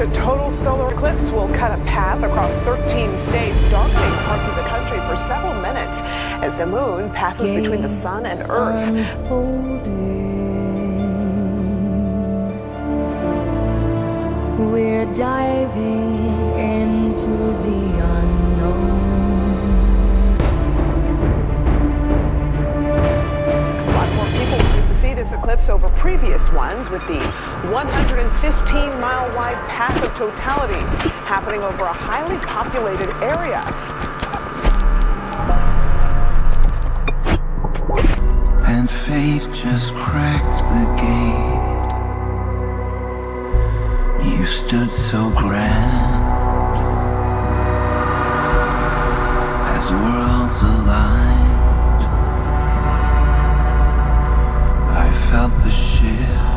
A total solar eclipse will cut a path across 13 states, darkening parts of the country for several minutes as the moon passes between the sun and Earth. We're diving into the unknown. A lot more people wanted to see this eclipse over previous ones, with the 115-mile wide path of totality happening over a highly populated area. And fate just cracked the gate. You stood so grand as worlds aligned. I felt the shift